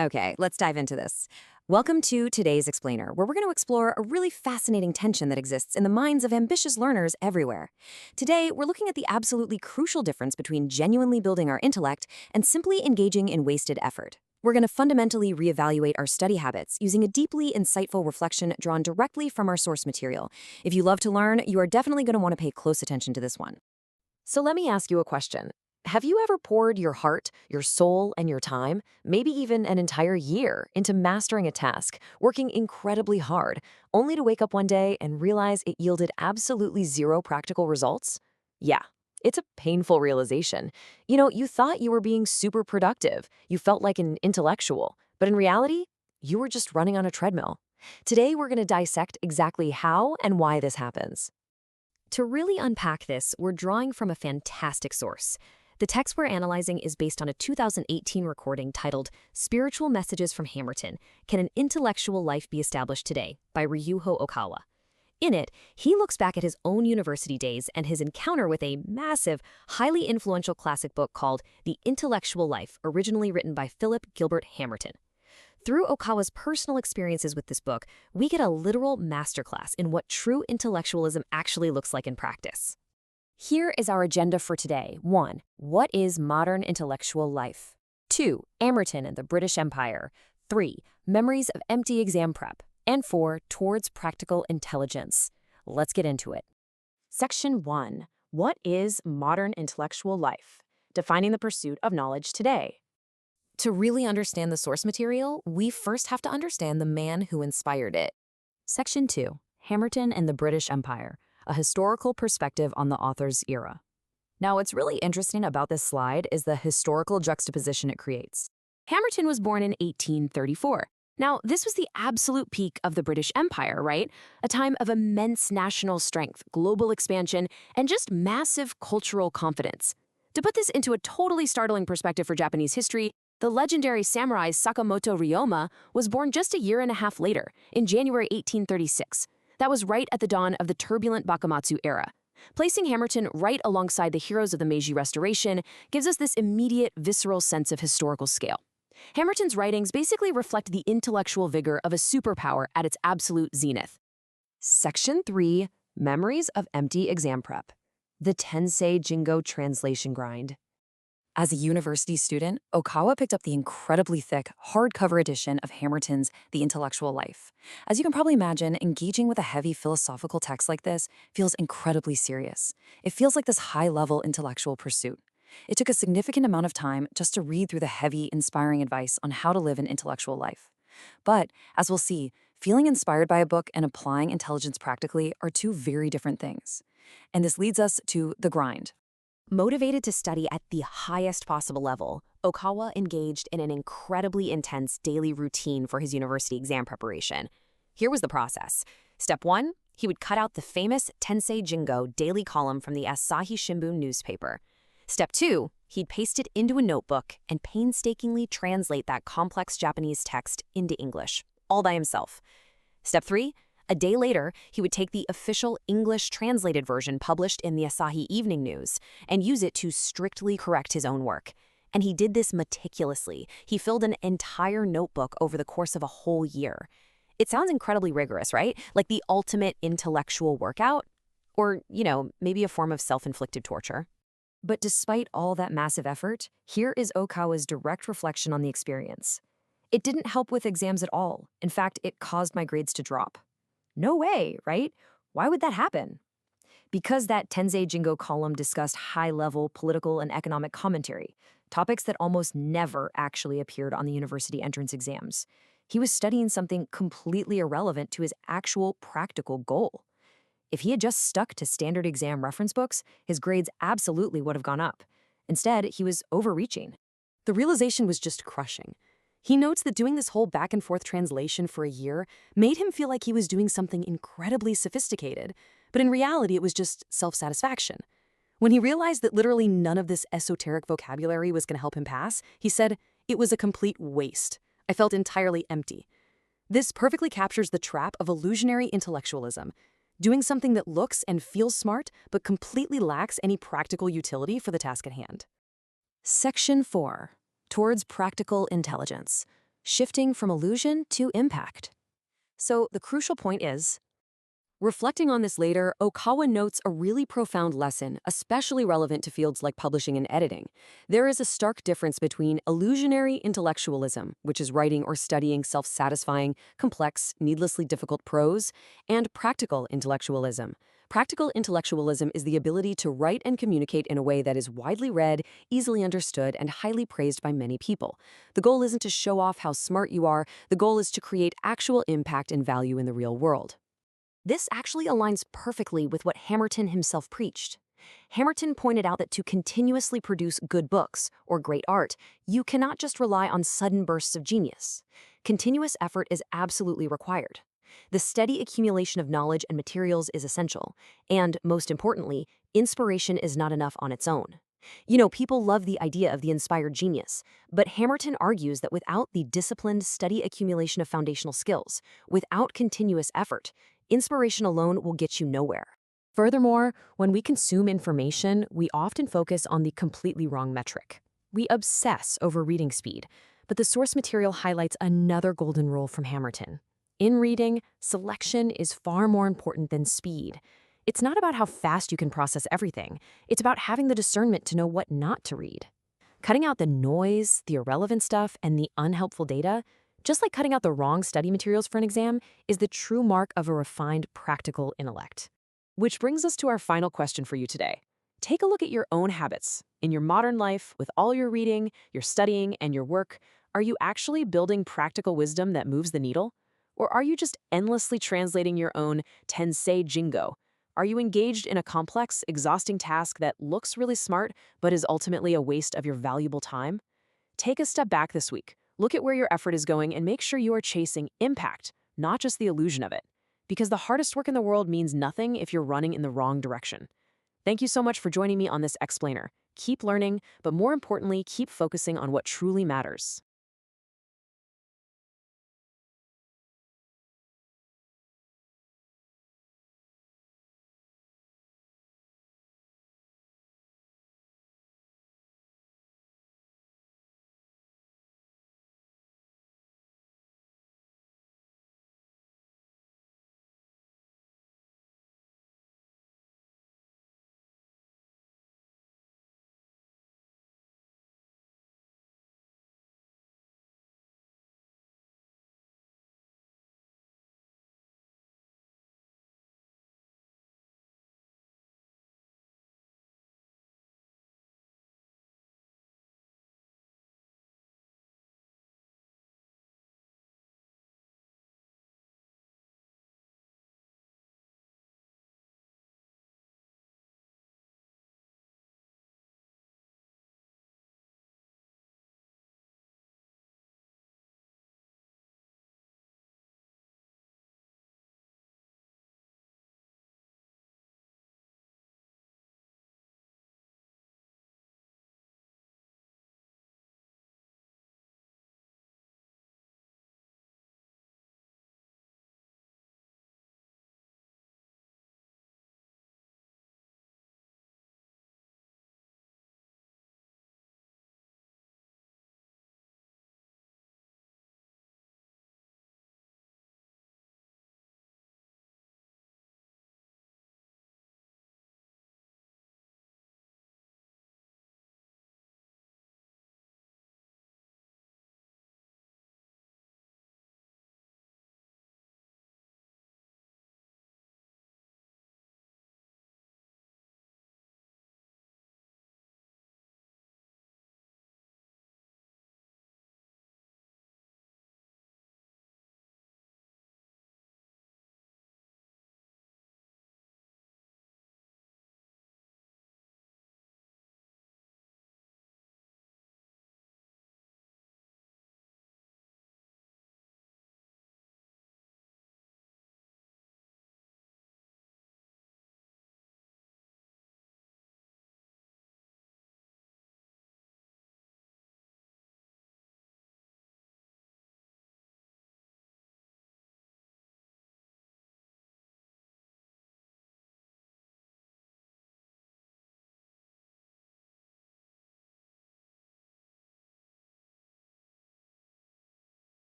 Okay, let's dive into this. Welcome to today's Explainer, where we're going to explore a really fascinating tension that exists in the minds of ambitious learners everywhere. Today, we're looking at the absolutely crucial difference between genuinely building our intellect and simply engaging in wasted effort. We're going to fundamentally reevaluate our study habits using a deeply insightful reflection drawn directly from our source material. If you love to learn, you are definitely going to want to pay close attention to this one. So let me ask you a question. Have you ever poured your heart, your soul, and your time, maybe even an entire year, into mastering a task, working incredibly hard, only to wake up one day and realize it yielded absolutely zero practical results? Yeah, it's a painful realization. You thought you were being super productive, you felt like an intellectual, but in reality, you were just running on a treadmill. Today, we're going to dissect exactly how and why this happens. To really unpack this, we're drawing from a fantastic source. The text we're analyzing is based on a 2018 recording titled Spiritual Messages from Hamerton: Can an Intellectual Life Be Established Today? By Ryuho Okawa. In it, he looks back at his own university days and his encounter with a massive, highly influential classic book called The Intellectual Life, originally written by Philip Gilbert Hamerton. Through Okawa's personal experiences with this book, we get a literal masterclass in what true intellectualism actually looks like in practice. Here is our agenda for today. 1. What is modern intellectual life? 2. Hamerton and the British Empire. 3. Memories of empty exam prep. And 4. Towards practical intelligence. Let's get into it. Section 1. What is modern intellectual life? Defining the pursuit of knowledge today. To really understand the source material, we first have to understand the man who inspired it. Section 2. Hamerton and the British Empire. A historical perspective on the author's era. Now, what's really interesting about this slide is the historical juxtaposition it creates. Hamerton was born in 1834. Now, this was the absolute peak of the British Empire, right? A time of immense national strength, global expansion, and just massive cultural confidence. To put this into a totally startling perspective for Japanese history, the legendary samurai Sakamoto Ryoma was born just a year and a half later, in January 1836. That was right at the dawn of the turbulent Bakumatsu era. Placing Hamerton right alongside the heroes of the Meiji Restoration gives us this immediate, visceral sense of historical scale. Hamerton's writings basically reflect the intellectual vigor of a superpower at its absolute zenith. Section 3. Memories of Empty Exam Prep. The Tensei Jingo Translation Grind. As a university student, Okawa picked up the incredibly thick, hardcover edition of Hamerton's The Intellectual Life. As you can probably imagine, engaging with a heavy philosophical text like this feels incredibly serious. It feels like this high-level intellectual pursuit. It took a significant amount of time just to read through the heavy, inspiring advice on how to live an intellectual life. But, as we'll see, feeling inspired by a book and applying intelligence practically are two very different things. And this leads us to the grind. Motivated to study at the highest possible level, Okawa engaged in an incredibly intense daily routine for his university exam preparation. Here was the process. Step 1, he would cut out the famous Tensei Jingo daily column from the Asahi Shimbun newspaper. Step 2, he'd paste it into a notebook and painstakingly translate that complex Japanese text into English, all by himself. Step 3, a day later, he would take the official English translated version published in the Asahi Evening News and use it to strictly correct his own work. And he did this meticulously. He filled an entire notebook over the course of a whole year. It sounds incredibly rigorous, right? Like the ultimate intellectual workout? Or, maybe a form of self-inflicted torture. But despite all that massive effort, here is Okawa's direct reflection on the experience. It didn't help with exams at all. In fact, it caused my grades to drop. No way, right? Why would that happen? Because that Tensei Jingo column discussed high-level political and economic commentary, topics that almost never actually appeared on the university entrance exams. He was studying something completely irrelevant to his actual practical goal. If he had just stuck to standard exam reference books, his grades absolutely would have gone up. Instead, he was overreaching. The realization was just crushing. He notes that doing this whole back-and-forth translation for a year made him feel like he was doing something incredibly sophisticated, but in reality it was just self-satisfaction. When he realized that literally none of this esoteric vocabulary was going to help him pass, he said, "It was a complete waste. I felt entirely empty." This perfectly captures the trap of illusionary intellectualism, doing something that looks and feels smart but completely lacks any practical utility for the task at hand. Section 4. Towards practical intelligence. shifting from illusion to impact. So the crucial point is, reflecting on this later, Okawa notes a really profound lesson, especially relevant to fields like publishing and editing. There is a stark difference between illusionary intellectualism, which is writing or studying self-satisfying, complex, needlessly difficult prose, and practical intellectualism. Practical intellectualism is the ability to write and communicate in a way that is widely read, easily understood, and highly praised by many people. The goal isn't to show off how smart you are, the goal is to create actual impact and value in the real world. This actually aligns perfectly with what Hamerton himself preached. Hamerton pointed out that to continuously produce good books or great art, you cannot just rely on sudden bursts of genius. Continuous effort is absolutely required. The steady accumulation of knowledge and materials is essential, and, most importantly, inspiration is not enough on its own. People love the idea of the inspired genius, but Hamerton argues that without the disciplined, steady accumulation of foundational skills, without continuous effort, inspiration alone will get you nowhere. Furthermore, when we consume information, we often focus on the completely wrong metric. We obsess over reading speed, but the source material highlights another golden rule from Hamerton. In reading, selection is far more important than speed. It's not about how fast you can process everything. It's about having the discernment to know what not to read. Cutting out the noise, the irrelevant stuff, and the unhelpful data, just like cutting out the wrong study materials for an exam, is the true mark of a refined, practical intellect. Which brings us to our final question for you today. Take a look at your own habits. In your modern life, with all your reading, your studying, and your work, are you actually building practical wisdom that moves the needle? Or are you just endlessly translating your own tensei jingo? Are you engaged in a complex, exhausting task that looks really smart but is ultimately a waste of your valuable time? Take a step back this week. Look at where your effort is going and make sure you are chasing impact, not just the illusion of it. Because the hardest work in the world means nothing if you're running in the wrong direction. Thank you so much for joining me on this explainer. Keep learning, but more importantly, keep focusing on what truly matters.